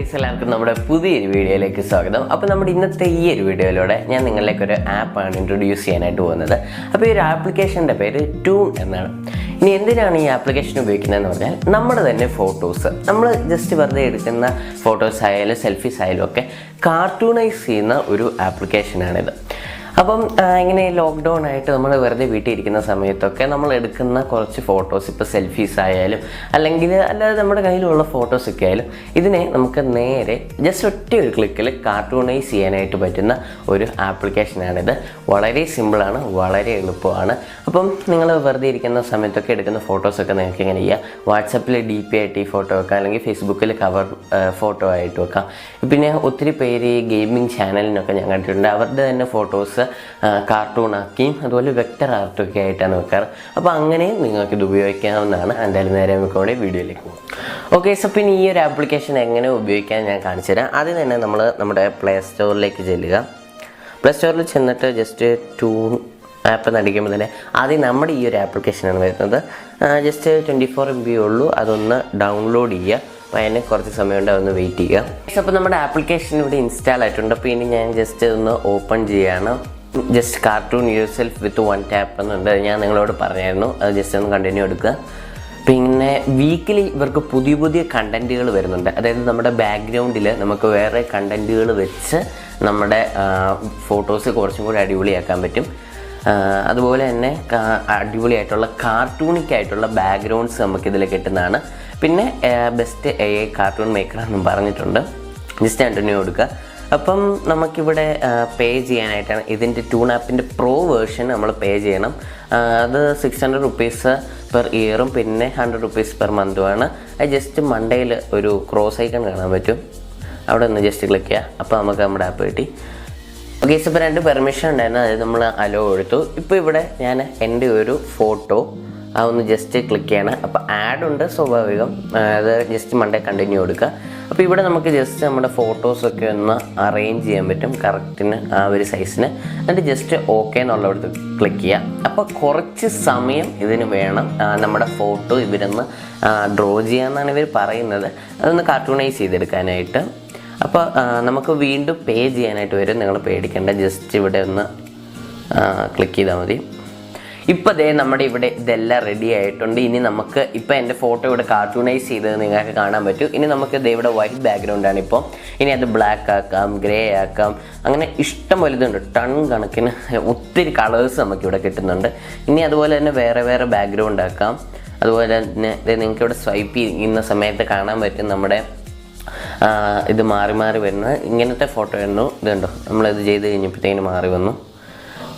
Guys, എല്ലാവർക്കും നമ്മുടെ പുതിയൊരു വീഡിയോയിലേക്ക് സ്വാഗതം. അപ്പോൾ നമ്മുടെ ഇന്നത്തെ ഈ ഒരു വീഡിയോയിലൂടെ ഞാൻ നിങ്ങളിലേക്ക് ഒരു ആപ്പാണ് ഇൻട്രൊഡ്യൂസ് ചെയ്യാനായിട്ട് പോകുന്നത്. അപ്പോൾ ഈ ഒരു ആപ്ലിക്കേഷൻ്റെ പേര് ടൂൺ എന്നാണ്. ഇനി എന്തിനാണ് ഈ ആപ്ലിക്കേഷൻ ഉപയോഗിക്കുന്നതെന്ന് പറഞ്ഞാൽ നമ്മുടെ തന്നെ ഫോട്ടോസ്, നമ്മൾ ജസ്റ്റ് വെറുതെ എടുക്കുന്ന ഫോട്ടോസ് ആയാലും സെൽഫീസ് ആയാലും ഒക്കെ കാർട്ടൂണൈസ് ചെയ്യുന്ന ഒരു ആപ്ലിക്കേഷനാണിത്. അപ്പം ഇങ്ങനെ ലോക്ക്ഡൗൺ ആയിട്ട് നമ്മൾ വെറുതെ വീട്ടിൽ ഇരിക്കുന്ന സമയത്തൊക്കെ നമ്മൾ എടുക്കുന്ന കുറച്ച് ഫോട്ടോസ്, ഇപ്പോൾ സെൽഫീസ് ആയാലും അല്ലാതെ നമ്മുടെ കയ്യിലുള്ള ഫോട്ടോസൊക്കെ ആയാലും ഇതിനെ നമുക്ക് നേരെ ജസ്റ്റ് ഒറ്റ ഒരു ക്ലിക്കിൽ കാർട്ടൂണൈസ് ചെയ്യാനായിട്ട് പറ്റുന്ന ഒരു ആപ്ലിക്കേഷനാണിത്. വളരെ സിമ്പിളാണ്, വളരെ എളുപ്പമാണ്. അപ്പം നിങ്ങൾ വെറുതെ ഇരിക്കുന്ന സമയത്തൊക്കെ എടുക്കുന്ന ഫോട്ടോസൊക്കെ നിങ്ങൾക്ക് ഇങ്ങനെ ചെയ്യാം. വാട്സപ്പിൽ DP ആയിട്ട് ഈ ഫോട്ടോ വെക്കാം, അല്ലെങ്കിൽ ഫേസ്ബുക്കിൽ കവർ ഫോട്ടോ ആയിട്ട് വെക്കാം. പിന്നെ ഒത്തിരി പേര് ഗെയിമിംഗ് ചാനലിനൊക്കെ ഞാൻ കണ്ടിട്ടുണ്ട്, അവരുടെ തന്നെ ഫോട്ടോസ് കാർട്ടൂണാക്കിയും അതുപോലെ വെക്ടർ ആർട്ടൊക്കെ ആയിട്ടാണ് വെക്കാറ്. അപ്പോൾ അങ്ങനെ നിങ്ങൾക്കിത് ഉപയോഗിക്കാവുന്നതാണ്. എന്തായാലും നേരെ നമുക്കവിടെ വീഡിയോയിലേക്ക് പോകും. ഓക്കെ, സോ പിന്നെ ഈ ഒരു ആപ്ലിക്കേഷൻ എങ്ങനെ ഉപയോഗിക്കാൻ ഞാൻ കാണിച്ചു തരാം. ആദ്യം തന്നെ നമ്മൾ നമ്മുടെ പ്ലേ സ്റ്റോറിലേക്ക് ചെല്ലുക. പ്ലേ സ്റ്റോറിൽ ചെന്നിട്ട് ജസ്റ്റ് ടൂൺ ആപ്പ് എന്നടിക്കുമ്പോൾ തന്നെ ആദ്യം നമ്മുടെ ഈ ഒരു ആപ്ലിക്കേഷനാണ് വരുന്നത്. ജസ്റ്റ് 24 MB ഉള്ളൂ, അതൊന്ന് ഡൗൺലോഡ് ചെയ്യുക. അപ്പോൾ അതിന് കുറച്ച് സമയമുണ്ട്, അതൊന്ന് വെയിറ്റ് ചെയ്യുക. അപ്പോൾ നമ്മുടെ ആപ്ലിക്കേഷൻ ഇവിടെ ഇൻസ്റ്റാൾ ആയിട്ടുണ്ട്. അപ്പോൾ ഇനി ഞാൻ ജസ്റ്റ് ഒന്ന് ഓപ്പൺ ചെയ്യുകയാണ്. Just cartoon your self with 1 tap എന്നുണ്ട്, ഞാൻ നിങ്ങളോട് പറഞ്ഞായിരുന്നു. അത് ജസ്റ്റ് ഒന്ന് കണ്ടിന്യൂ എടുക്കുക. പിന്നെ വീക്കിലി ഇവർക്ക് പുതിയ പുതിയ കണ്ടൻറ്റുകൾ വരുന്നുണ്ട്. അതായത് നമ്മുടെ ബാക്ക്ഗ്രൗണ്ടിൽ നമുക്ക് വേറെ കണ്ടൻറ്റുകൾ വെച്ച് നമ്മുടെ ഫോട്ടോസ് കുറച്ചും കൂടി അടിപൊളിയാക്കാൻ പറ്റും. അതുപോലെ തന്നെ അടിപൊളിയായിട്ടുള്ള കാർട്ടൂണിക്കായിട്ടുള്ള ബാക്ക്ഗ്രൗണ്ട്സ് നമുക്കിതിൽ കിട്ടുന്നതാണ്. പിന്നെ ബെസ്റ്റ് AI കാർട്ടൂൺ മേക്കർ എന്നും പറഞ്ഞിട്ടുണ്ട്. ജസ്റ്റ് കണ്ടിന്യൂ കൊടുക്കുക. അപ്പം നമുക്കിവിടെ പേ ചെയ്യാനായിട്ടാണ് ഇതിൻ്റെ ടൂൺ ആപ്പിൻ്റെ പ്രോ വേർഷൻ നമ്മൾ പേ ചെയ്യണം. അത് 600 rupees പെർ ഇയറും പിന്നെ 100 rupees പെർ മന്തുമാണ്. അത് ജസ്റ്റ് മണ്ടയിൽ ഒരു ക്രോസ് ഐക്കൺ കാണാൻ പറ്റും, അവിടെ ഒന്ന് ജസ്റ്റ് ക്ലിക്ക് ചെയ്യുക. അപ്പോൾ നമുക്ക് നമ്മുടെ ആപ്പ് കിട്ടി. ഓക്കെ, ഇപ്പോൾ 2 പെർമിഷൻ ഉണ്ടായിരുന്നു, അതായത് നമ്മൾ അലോ കൊടുത്തു. ഇപ്പോൾ ഇവിടെ ഞാൻ എൻ്റെ ഒരു ഫോട്ടോ അതൊന്ന് ജസ്റ്റ് ക്ലിക്ക് ചെയ്യണം. അപ്പോൾ ആഡ് ഉണ്ട് സ്വാഭാവികം, അത് ജസ്റ്റ് മണ്ടേ കണ്ടിന്യൂ കൊടുക്കുക. അപ്പോൾ ഇവിടെ നമുക്ക് ജസ്റ്റ് നമ്മുടെ ഫോട്ടോസൊക്കെ ഒന്ന് അറേഞ്ച് ചെയ്യാൻ പറ്റും കറക്റ്റിന് ആ ഒരു സൈസിന്. എന്നിട്ട് ജസ്റ്റ് ഓക്കെ എന്നുള്ളടത്ത് ക്ലിക്ക് ചെയ്യുക. അപ്പോൾ കുറച്ച് സമയം ഇതിന് വേണം നമ്മുടെ ഫോട്ടോ ഇവരൊന്ന് ഡ്രോ ചെയ്യാമെന്നാണ് ഇവർ പറയുന്നത്, അതൊന്ന് കാർട്ടൂണൈസ് ചെയ്തെടുക്കാനായിട്ട്. അപ്പോൾ നമുക്ക് വീണ്ടും പേ ചെയ്യാനായിട്ട് വരും, നിങ്ങൾ പേടിക്കേണ്ട. ജസ്റ്റ് ഇവിടെ ഒന്ന് ക്ലിക്ക് ചെയ്താൽ മതി. ഇപ്പോൾ ദേ നമ്മുടെ ഇവിടെ ഇതെല്ലാം റെഡി ആയിട്ടുണ്ട്. ഇനി നമുക്ക് ഇപ്പോൾ എൻ്റെ ഫോട്ടോ ഇവിടെ കാർട്ടൂണൈസ് ചെയ്തത് നിങ്ങൾക്ക് കാണാൻ പറ്റും. ഇനി നമുക്ക് ദേ ഇവിടെ വൈറ്റ് ബാക്ക്ഗ്രൗണ്ടാണ്. ഇപ്പോൾ ഇനി അത് ബ്ലാക്ക് ആക്കാം, ഗ്രേ ആക്കാം, അങ്ങനെ ഇഷ്ടം പോലെ ഇതുണ്ട്. ടൺ കണക്കിന് ഒത്തിരി കളേഴ്സ് നമുക്കിവിടെ കിട്ടുന്നുണ്ട്. ഇനി അതുപോലെ തന്നെ വേറെ വേറെ ബാക്ക്ഗ്രൗണ്ട് ആക്കാം. അതുപോലെ തന്നെ നിങ്ങൾക്ക് ഇവിടെ സ്വൈപ്പ് ചെയ്യുന്ന സമയത്ത് കാണാൻ പറ്റും നമ്മുടെ ഇത് മാറി മാറി വരുന്നത്. ഇങ്ങനത്തെ ഫോട്ടോ ആയിരുന്നു, ഇതുണ്ടോ നമ്മളിത് ചെയ്ത് കഴിഞ്ഞപ്പോഴത്തേന് മാറി വന്നു.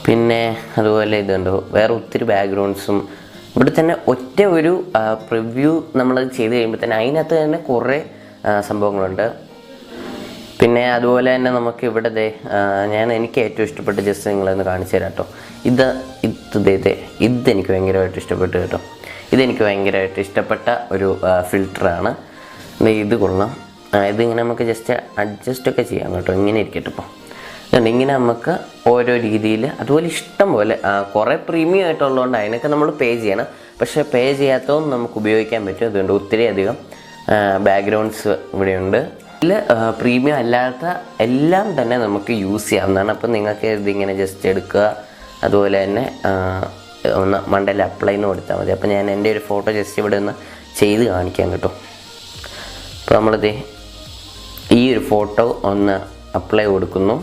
പിന്നെ അതുപോലെ ഇതുണ്ടോ വേറെ ഒത്തിരി ബാക്ക്ഗ്രൗണ്ട്സും ഇവിടെ തന്നെ ഒറ്റ ഒരു പ്രിവ്യൂ നമ്മളത് ചെയ്ത് കഴിയുമ്പോൾ തന്നെ അതിനകത്ത് തന്നെ കുറേ സംഭവങ്ങളുണ്ട്. പിന്നെ അതുപോലെ തന്നെ നമുക്ക് ഇവിടെ എനിക്ക് ഏറ്റവും ഇഷ്ടപ്പെട്ട ജസ്റ്റ് നിങ്ങളൊന്ന് കാണിച്ചു തരാം കേട്ടോ. ഇതെനിക്ക് ഭയങ്കരമായിട്ട് ഇഷ്ടപ്പെട്ടു കേട്ടോ. ഇതെനിക്ക് ഭയങ്കരമായിട്ട് ഇഷ്ടപ്പെട്ട ഒരു ഫിൽറ്ററാണ്. ഇത് കൊള്ളാം. ഇതിങ്ങനെ നമുക്ക് ജസ്റ്റ് അഡ്ജസ്റ്റൊക്കെ ചെയ്യാം കേട്ടോ. ഇങ്ങനെ ഇരിക്കട്ടെ. ഇപ്പോൾ ഇങ്ങനെ നമുക്ക് ഓരോ രീതിയിൽ അതുപോലെ ഇഷ്ടം പോലെ കുറേ പ്രീമിയം ആയിട്ടുള്ളതുകൊണ്ട് അതിനൊക്കെ നമ്മൾ പേ ചെയ്യണം. പക്ഷേ പേ ചെയ്യാത്തതും നമുക്ക് ഉപയോഗിക്കാൻ പറ്റും. അതുകൊണ്ട് ഒത്തിരി അധികം ബാക്ക്ഗ്രൗണ്ട്സ് ഇവിടെയുണ്ട്. ഇതിൽ പ്രീമിയം അല്ലാത്ത എല്ലാം തന്നെ നമുക്ക് യൂസ് ചെയ്യാവുന്നതാണ്. അപ്പം നിങ്ങൾക്ക് ഇതിങ്ങനെ ജസ്റ്റ് എടുക്കുക, അതുപോലെ തന്നെ ഒന്ന് മണ്ടയിൽ അപ്ലൈ എന്ന് കൊടുത്താൽ മതി. അപ്പോൾ ഞാൻ എൻ്റെ ഒരു ഫോട്ടോ ജസ്റ്റ് ഇവിടെ ഒന്ന് ചെയ്ത് കാണിക്കാം കേട്ടോ. അപ്പോൾ നമ്മളിത് ഈ ഒരു ഫോട്ടോ ഒന്ന് അപ്ലൈ കൊടുക്കുന്നു.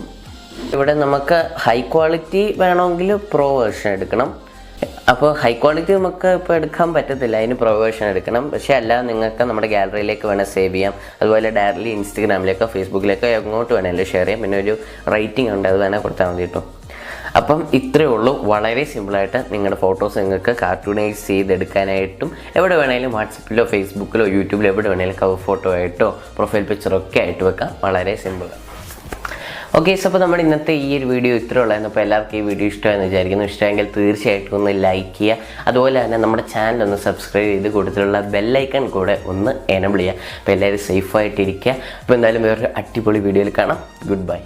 ഇവിടെ നമുക്ക് ഹൈ ക്വാളിറ്റി വേണമെങ്കിൽ പ്രോ വേർഷൻ എടുക്കണം. അപ്പോൾ ഹൈ ക്വാളിറ്റി നമുക്ക് ഇപ്പോൾ എടുക്കാൻ പറ്റത്തില്ല, അതിന് പ്രോ വേർഷൻ എടുക്കണം. പക്ഷേ അല്ല, നിങ്ങൾക്ക് നമ്മുടെ ഗാലറിയിലേക്ക് വേണേൽ സേവ് ചെയ്യാം. അതുപോലെ ഡയറക്റ്റ്ലി ഇൻസ്റ്റഗ്രാമിലേക്കോ ഫേസ്ബുക്കിലേക്കോ എങ്ങോട്ട് വേണമെങ്കിലും ഷെയർ ചെയ്യാം. പിന്നെ ഒരു റേറ്റിംഗ് ഉണ്ട്, അത് വേണേൽ കൊടുത്താൽ മതി കേട്ടോ. അപ്പം ഇത്രയേ ഉള്ളൂ. വളരെ സിമ്പിളായിട്ട് നിങ്ങളുടെ ഫോട്ടോസ് നിങ്ങൾക്ക് കാർട്ടൂണൈസ് ചെയ്തെടുക്കാനായിട്ടും എവിടെ വേണമെങ്കിലും വാട്സപ്പിലോ ഫേസ്ബുക്കിലോ യൂട്യൂബിലോ എവിടെ വേണമെങ്കിലും കവർ ഫോട്ടോ ആയിട്ടോ പ്രൊഫൈൽ പിക്ചറോ ഒക്കെ ആയിട്ട് വെക്കാം. വളരെ സിമ്പിൾ. ഓക്കെ, സോ അപ്പോൾ നമ്മുടെ ഇന്നത്തെ ഈ ഒരു വീഡിയോ ഇത്രയേ ഉള്ളായിരുന്നു. അപ്പോൾ എല്ലാവർക്കും ഈ വീഡിയോ ഇഷ്ടമായെന്ന് വിചാരിക്കുന്നു. ഇഷ്ടമെങ്കിൽ തീർച്ചയായിട്ടും ഒന്ന് ലൈക്ക് ചെയ്യുക. അതുപോലെ തന്നെ നമ്മുടെ ചാനൽ ഒന്ന് സബ്സ്ക്രൈബ് ചെയ്ത് കൊടുത്തിട്ടുള്ള ബെല്ലൈക്കൺ കൂടെ ഒന്ന് എനേബിൾ ചെയ്യുക. അപ്പോൾ എല്ലാവരും സേഫായിട്ടിരിക്കുക. അപ്പോൾ എന്തായാലും വേറൊരു അടിപൊളി വീഡിയോയിൽ കാണാം. Good bye.